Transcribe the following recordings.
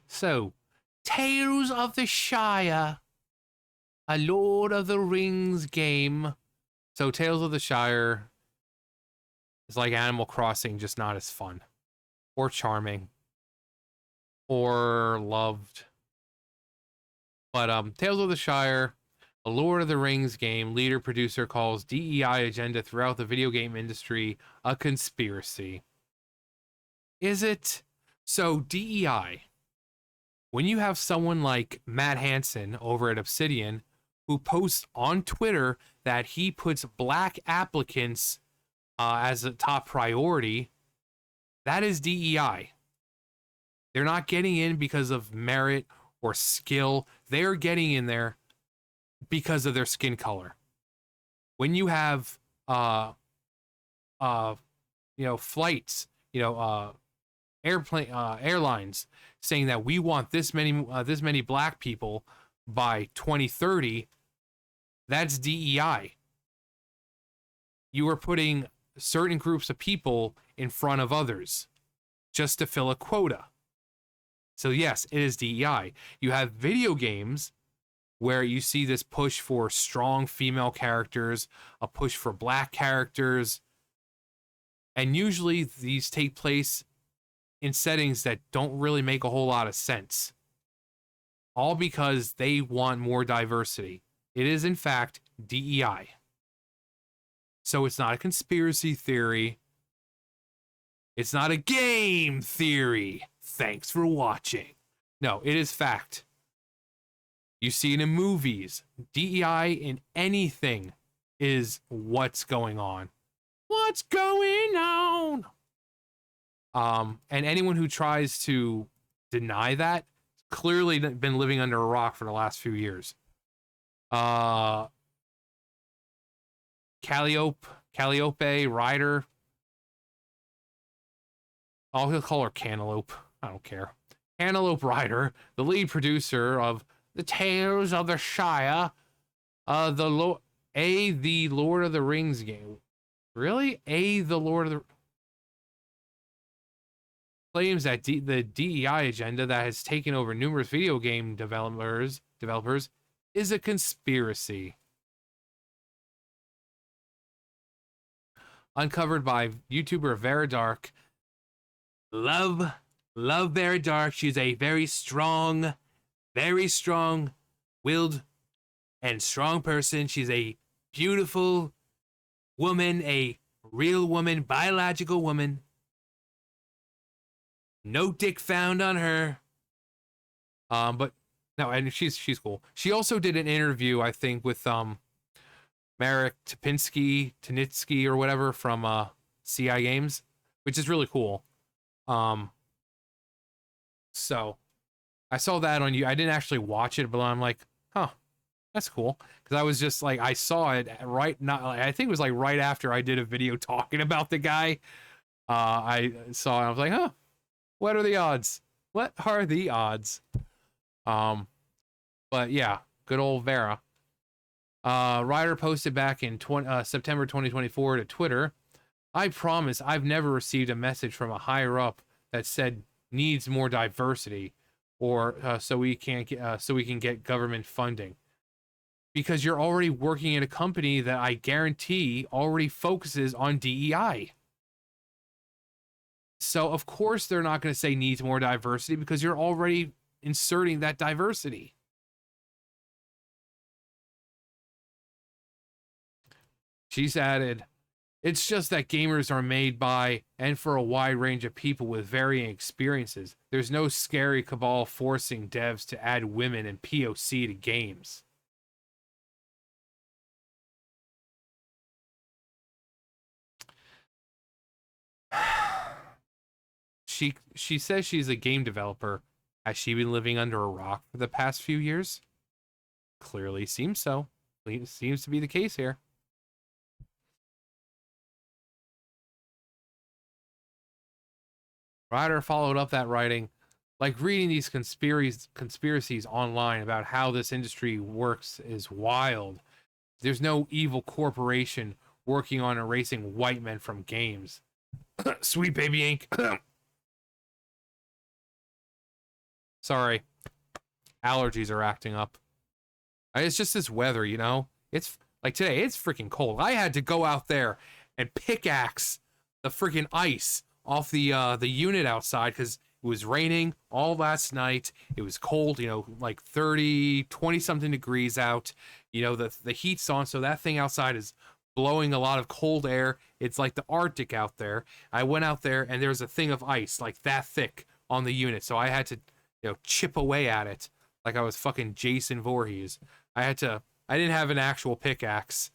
So, Tales of the Shire, a Lord of the Rings game. So, Tales of the Shire is like Animal Crossing, just not as fun or charming or loved. But Tales of the Shire, a Lord of the Rings game, leader producer calls DEI agenda throughout the video game industry a conspiracy. Is it? So DEI, when you have someone like Matt Hansen over at Obsidian who posts on Twitter that he puts black applicants as a top priority, that is DEI. They're not getting in because of merit or skill. They're getting in there because of their skin color. When you have flights, airlines saying that we want this many black people by 2030, that's DEI. You are putting certain groups of people in front of others just to fill a quota. So yes, it is DEI. You have video games where you see this push for strong female characters, a push for black characters, and usually these take place in settings that don't really make a whole lot of sense. All because they want more diversity. It is, in fact, DEI. So it's not a conspiracy theory. It's not a game theory. Thanks for watching. No, it is fact. You see it in movies. DEI in anything is what's going on. What's going on? And anyone who tries to deny that clearly been living under a rock for the last few years. Calliope Ryder. I'll call her Cantaloupe. I don't care. Cantaloupe Ryder, the lead producer of the Tales of the Shire, the Lord of the Rings game. Really? The Lord of the claims that the DEI agenda that has taken over numerous video game developers is a conspiracy. Uncovered by YouTuber Vera Dark. Love Vera Dark. She's a very strong-willed and strong person. She's a beautiful woman, a real woman, biological woman. No dick found on her. But no, and she's cool. She also did an interview, I think, with Marek Tanitsky or whatever from CI Games, which is really cool. So I saw that on you. I didn't actually watch it, but I'm like, huh, that's cool. Because I was just like, I saw it I think it was like right after I did a video talking about the guy. I saw it. I was like, huh, what are the odds? What are the odds? But yeah, good old Vera. Ryder posted back in September 2024 to Twitter, I promise I've never received a message from a higher up that said needs more diversity or so we can get government funding. Because you're already working in a company that I guarantee already focuses on DEI. So of course they're not going to say needs more diversity because you're already inserting that diversity. She's added, it's just that gamers are made by and for a wide range of people with varying experiences. There's no scary cabal forcing devs to add women and POC to games. She says she's a game developer. Has she been living under a rock for the past few years? Clearly seems so. Seems to be the case here. Ryder followed up that writing, like reading these conspiracies online about how this industry works is wild. There's no evil corporation working on erasing white men from games. Sweet Baby Inc. Sorry, allergies are acting up. It's just this weather, you know? It's like today, it's freaking cold. I had to go out there and pickaxe the freaking ice off the unit outside because it was raining all last night. It was cold, you know, like 30, 20 something degrees out. You know, the heat's on, so that thing outside is blowing a lot of cold air. It's like the Arctic out there. I went out there and there's a thing of ice like that thick on the unit, so I had to, you know, chip away at it like I was fucking Jason Voorhees. I didn't have an actual pickaxe.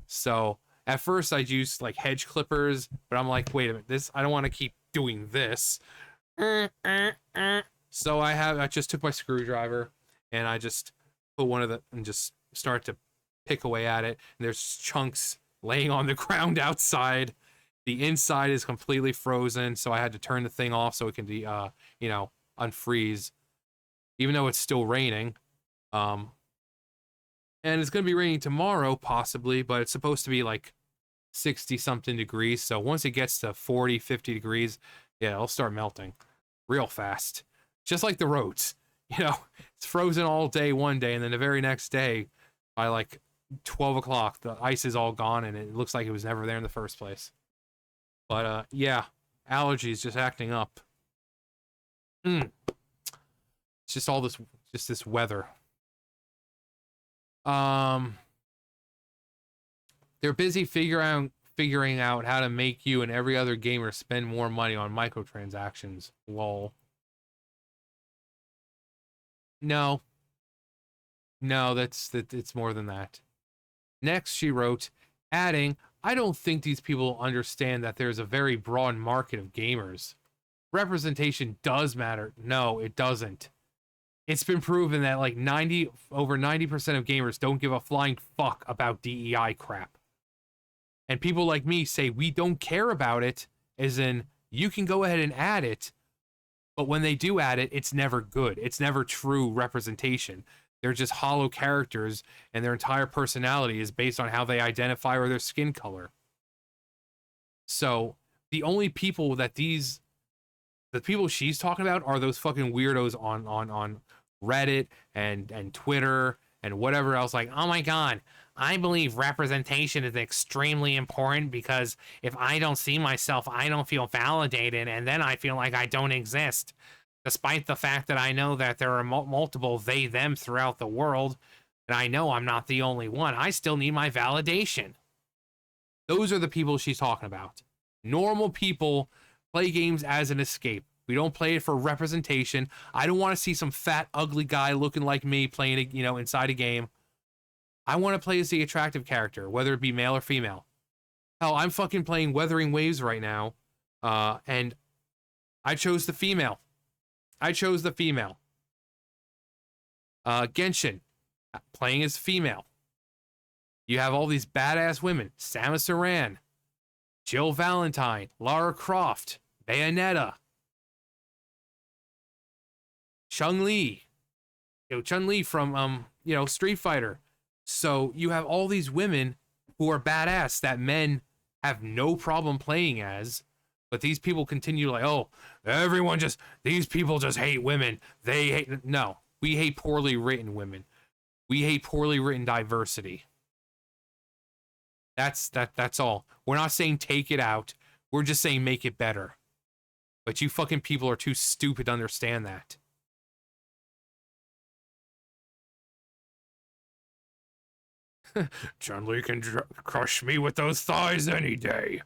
So at first I used like hedge clippers, but I'm like, wait a minute, I don't want to keep doing this. So I just took my screwdriver and I just put and just start to pick away at it. And there's chunks laying on the ground outside. The inside is completely frozen, so I had to turn the thing off so it can be, you know, unfreeze, even though it's still raining. And it's going to be raining tomorrow, possibly, but it's supposed to be like 60-something degrees. So once it gets to 40, 50 degrees, yeah, it'll start melting real fast. Just like the roads. You know, it's frozen all day one day, and then the very next day, by like 12 o'clock, the ice is all gone, and it looks like it was never there in the first place. But, yeah, allergies just acting up. It's just all this weather. They're busy figuring out how to make you and every other gamer spend more money on microtransactions. Lol. No, it's more than that. Next, she wrote, adding, I don't think these people understand that there's a very broad market of gamers. Representation does matter. No, it doesn't. It's been proven that like over 90% of gamers don't give a flying fuck about DEI crap. And people like me say we don't care about it, as in you can go ahead and add it, but when they do add it, it's never good. It's never true representation. They're just hollow characters, and their entire personality is based on how they identify or their skin color. So the only people that the people she's talking about are those fucking weirdos on Reddit and Twitter and whatever else. Like, oh my god, I believe representation is extremely important because if I don't see myself, I don't feel validated, and then I feel like I don't exist. Despite the fact that I know that there are multiple they, them throughout the world, and I know I'm not the only one, I still need my validation. Those are the people she's talking about. Normal people play games as an escape. We don't play it for representation. I don't want to see some fat, ugly guy looking like me playing, you know, inside a game. I want to play as the attractive character, whether it be male or female. Hell, I'm fucking playing Wuthering Waves right now, and I chose the female. Genshin, playing as female. You have all these badass women. Samus Aran, Jill Valentine, Lara Croft, Bayonetta, Chun-Li. Chun-Li from, Street Fighter. So you have all these women who are badass that men have no problem playing as, but these people continue like, oh, these people just hate women. They hate, no, we hate poorly written women. We hate poorly written diversity. That's all. We're not saying take it out. We're just saying make it better. But you fucking people are too stupid to understand that. Chun-Li can crush me with those thighs any day.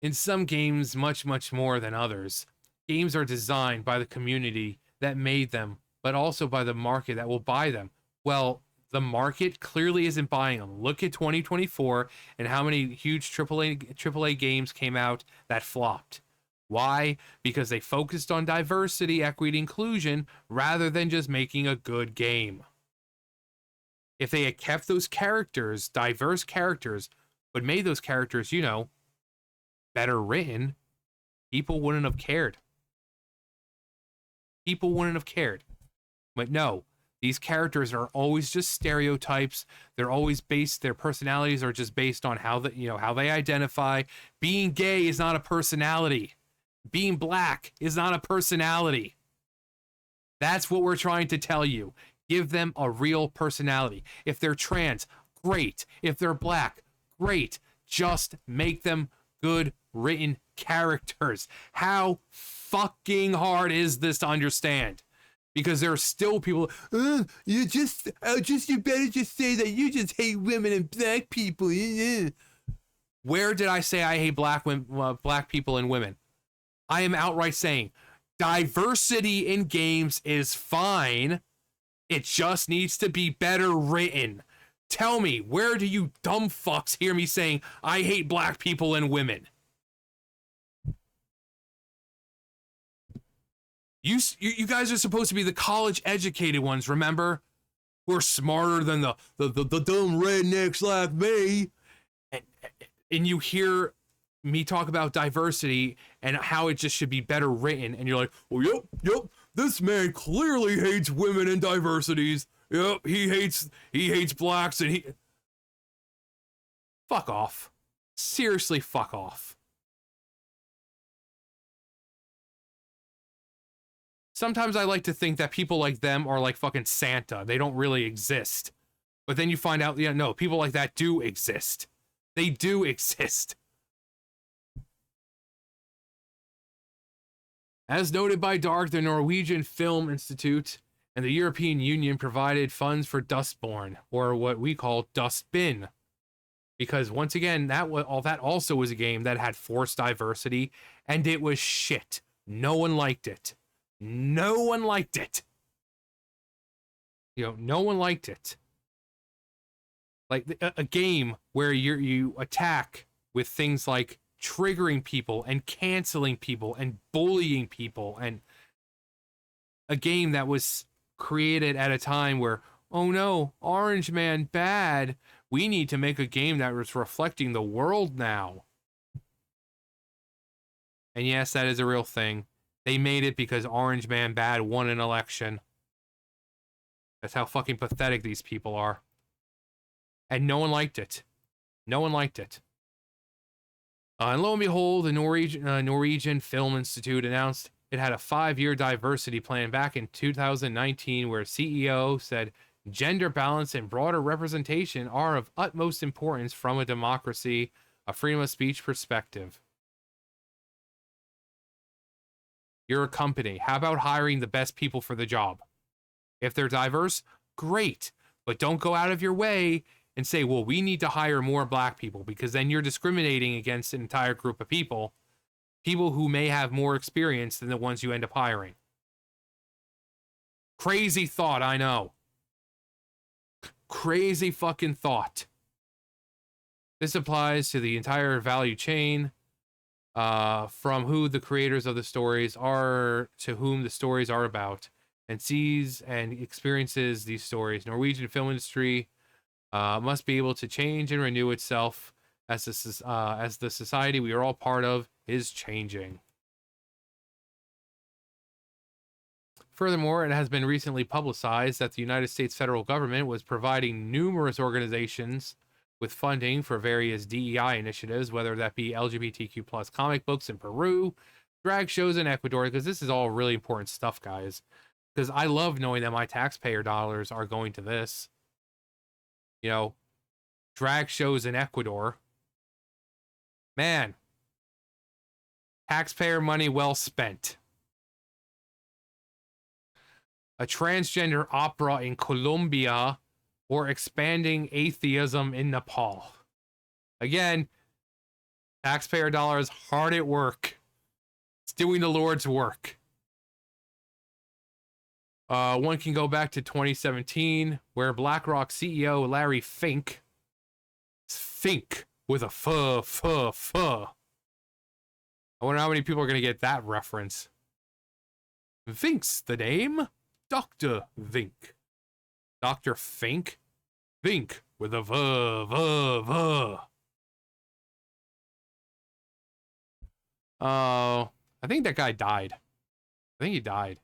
In some games, much more than others, games are designed by the community that made them, but also by the market that will buy them. Well, the market clearly isn't buying them. Look at 2024 and how many huge AAA games came out that flopped. Why? Because they focused on diversity, equity, inclusion, rather than just making a good game. If they had kept those characters, diverse characters, but made those characters, better written, people wouldn't have cared. But no, These characters are always just stereotypes. They're always based, their personalities are just based on how how they identify. Being gay is not a personality. Being black is not a personality. That's what we're trying to tell you. Give them a real personality. If they're trans, great. If they're black, great. Just make them good written characters. How fucking hard is this to understand? Because there are still people, you better just say that you just hate women and black people. Where did I say I hate black people and women? I am outright saying diversity in games is fine. It just needs to be better written. Tell me, where do you dumb fucks hear me saying I hate black people and women? You guys are supposed to be the college educated ones, remember? We're smarter than the dumb rednecks like me. And you hear me talk about diversity and how it just should be better written, and you're like, well, yep, this man clearly hates women and diversities. Yep, he hates blacks, and he... Fuck off. Seriously, fuck off. Sometimes I like to think that people like them are like fucking Santa. They don't really exist. But then you find out, yeah, no, people like that do exist. They do exist. As noted by Dark, the Norwegian Film Institute and the European Union provided funds for Dustborn, or what we call Dustbin. Because once again, that also was a game that had forced diversity, and it was shit. No one liked it. No one liked it. No one liked it. Like a game where you attack with things like triggering people and canceling people and bullying people, and a game that was created at a time where, oh no, Orange Man bad. We need to make a game that was reflecting the world now. And yes, that is a real thing. They made it because Orange Man bad won an election. That's how fucking pathetic these people are. And no one liked it. No one liked it. And lo and behold, the Norwegian Film Institute announced it had a 5-year diversity plan back in 2019, where CEO said gender balance and broader representation are of utmost importance from a democracy, a freedom of speech perspective. You're a company. How about hiring the best people for the job? If they're diverse, great. But don't go out of your way and say, well, we need to hire more black people, because then you're discriminating against an entire group of people who may have more experience than the ones you end up hiring. Crazy thought, I know. Crazy fucking thought. This applies to the entire value chain, from who the creators of the stories are to whom the stories are about, and sees and experiences these stories. Norwegian film industry must be able to change and renew itself as the society we are all part of is changing. Furthermore, it has been recently publicized that the United States federal government was providing numerous organizations with funding for various DEI initiatives, whether that be LGBTQ plus comic books in Peru, drag shows in Ecuador, because this is all really important stuff, guys. Because I love knowing that my taxpayer dollars are going to this. Drag shows in Ecuador. Man, taxpayer money well spent. A transgender opera in Colombia, or expanding atheism in Nepal. Again, taxpayer dollars hard at work. It's doing the Lord's work. One can go back to 2017, where BlackRock CEO Larry Fink with a I wonder how many people are going to get that reference. Vink's the name. Dr. Vink. Dr. Fink? Vink with a I think that guy died. I think he died.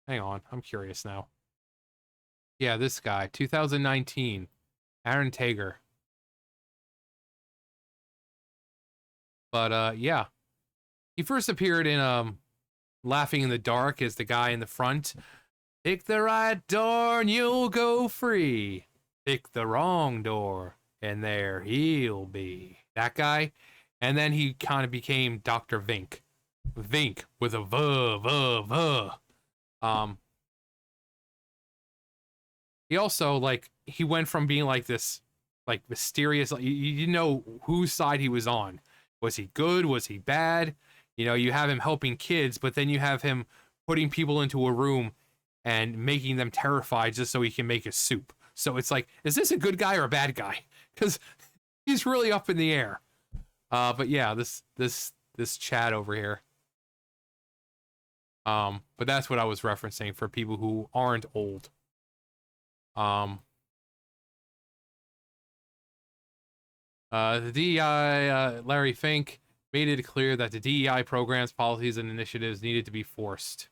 Hang on, I'm curious now. Yeah, this guy, 2019, Aaron Tager. But yeah, he first appeared in Laughing in the Dark as the guy in the front. Pick the right door and you'll go free. Pick the wrong door and there he'll be. That guy. And then he kind of became Dr. Vink. Vink with a v. He also, like, he went from being like this, like, mysterious, like, you didn't know whose side he was on. Was he good? Was he bad? You know, you have him helping kids, but then you have him putting people into a room and making them terrified just so he can make a soup. So it's like, is this a good guy or a bad guy? Because he's really up in the air. But yeah, this chat over here. But that's what I was referencing for people who aren't old. The DEI, Larry Fink, made it clear that the DEI programs, policies, and initiatives needed to be forced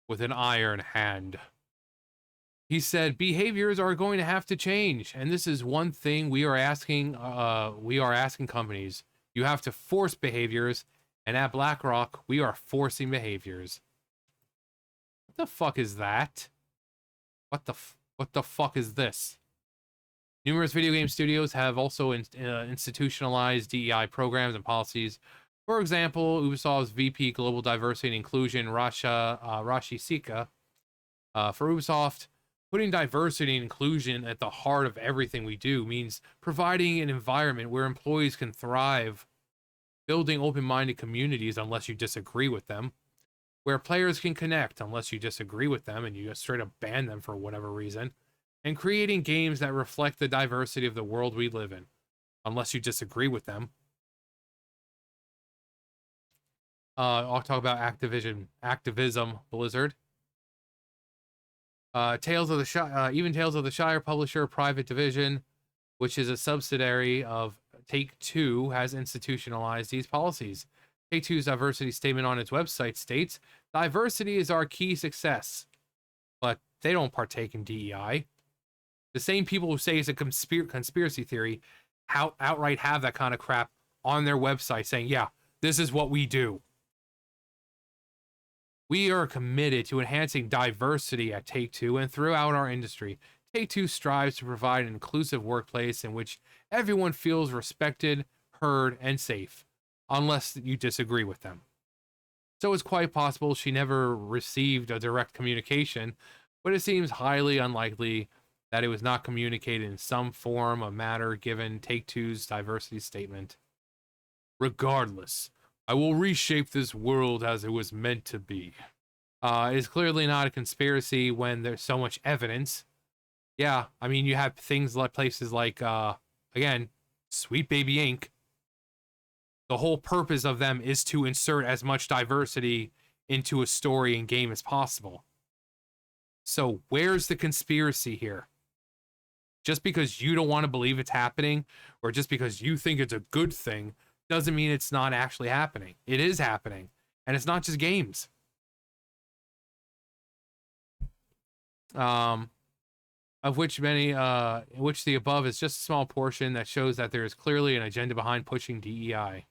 with an iron hand. He said behaviors are going to have to change, and this is one thing we are asking. We are asking companies. You have to force behaviors, and at BlackRock, we are forcing behaviors. What the fuck is that? What the fuck is this? Numerous video game studios have also institutionalized DEI programs and policies. For example, Ubisoft's VP Global Diversity and Inclusion, Rashi Sika, for Ubisoft, putting diversity and inclusion at the heart of everything we do means providing an environment where employees can thrive, building open-minded communities unless you disagree with them, where players can connect unless you disagree with them and you just straight up ban them for whatever reason, and creating games that reflect the diversity of the world we live in, unless you disagree with them. I'll talk about activism, Blizzard. Tales of the Shire, even Tales of the Shire publisher, private division, which is a subsidiary of Take-Two, has institutionalized these policies. Take-Two's diversity statement on its website states, diversity is our key success. But they don't partake in DEI. The same people who say it's a conspiracy theory outright have that kind of crap on their website saying, yeah, this is what we do. We are committed to enhancing diversity at Take-Two and throughout our industry. Take-Two strives to provide an inclusive workplace in which everyone feels respected, heard, and safe, unless you disagree with them. So it's quite possible she never received a direct communication, but it seems highly unlikely that it was not communicated in some form or matter given Take-Two's diversity statement. Regardless, I will reshape this world as it was meant to be. It is clearly not a conspiracy when there's so much evidence. Yeah, I mean, you have things like places like, again, Sweet Baby Inc. The whole purpose of them is to insert as much diversity into a story and game as possible. So where's the conspiracy here? Just because you don't want to believe it's happening, or just because you think it's a good thing, doesn't mean it's not actually happening. It is happening. And it's not just games. Of which many, which the above is just a small portion that shows that there is clearly an agenda behind pushing DEI.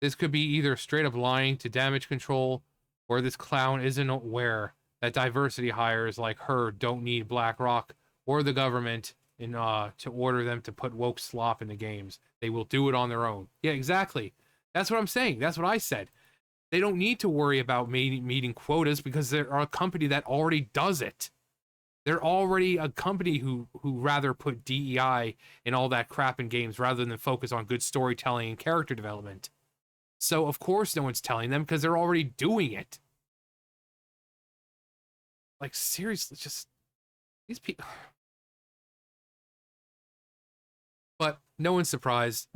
This could be either straight up lying to damage control, or this clown isn't aware that diversity hires like her don't need BlackRock or the government to order them to put woke slop in the games. They will do it on their own. Yeah, exactly. That's what I'm saying. That's what I said. They don't need to worry about meeting quotas because they're a company that already does it. They're already a company who rather put DEI and all that crap in games rather than focus on good storytelling and character development. So, of course, no one's telling them because they're already doing it. Like, seriously, just these people. But no one's surprised.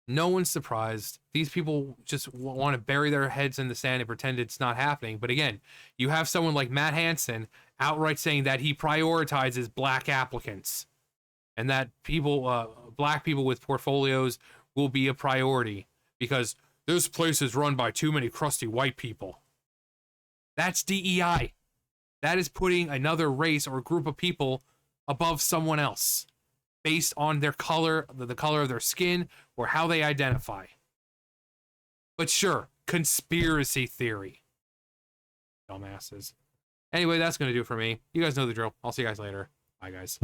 No one's surprised. These people just want to bury their heads in the sand and pretend it's not happening. But again, you have someone like Matt Hansen outright saying that he prioritizes black applicants and that people, black people with portfolios will be a priority because this place is run by too many crusty white people. That's DEI. That is putting another race or group of people above someone else based on their color, the color of their skin, or how they identify. But sure, conspiracy theory. Dumbasses. Anyway, that's going to do it for me. You guys know the drill. I'll see you guys later. Bye, guys.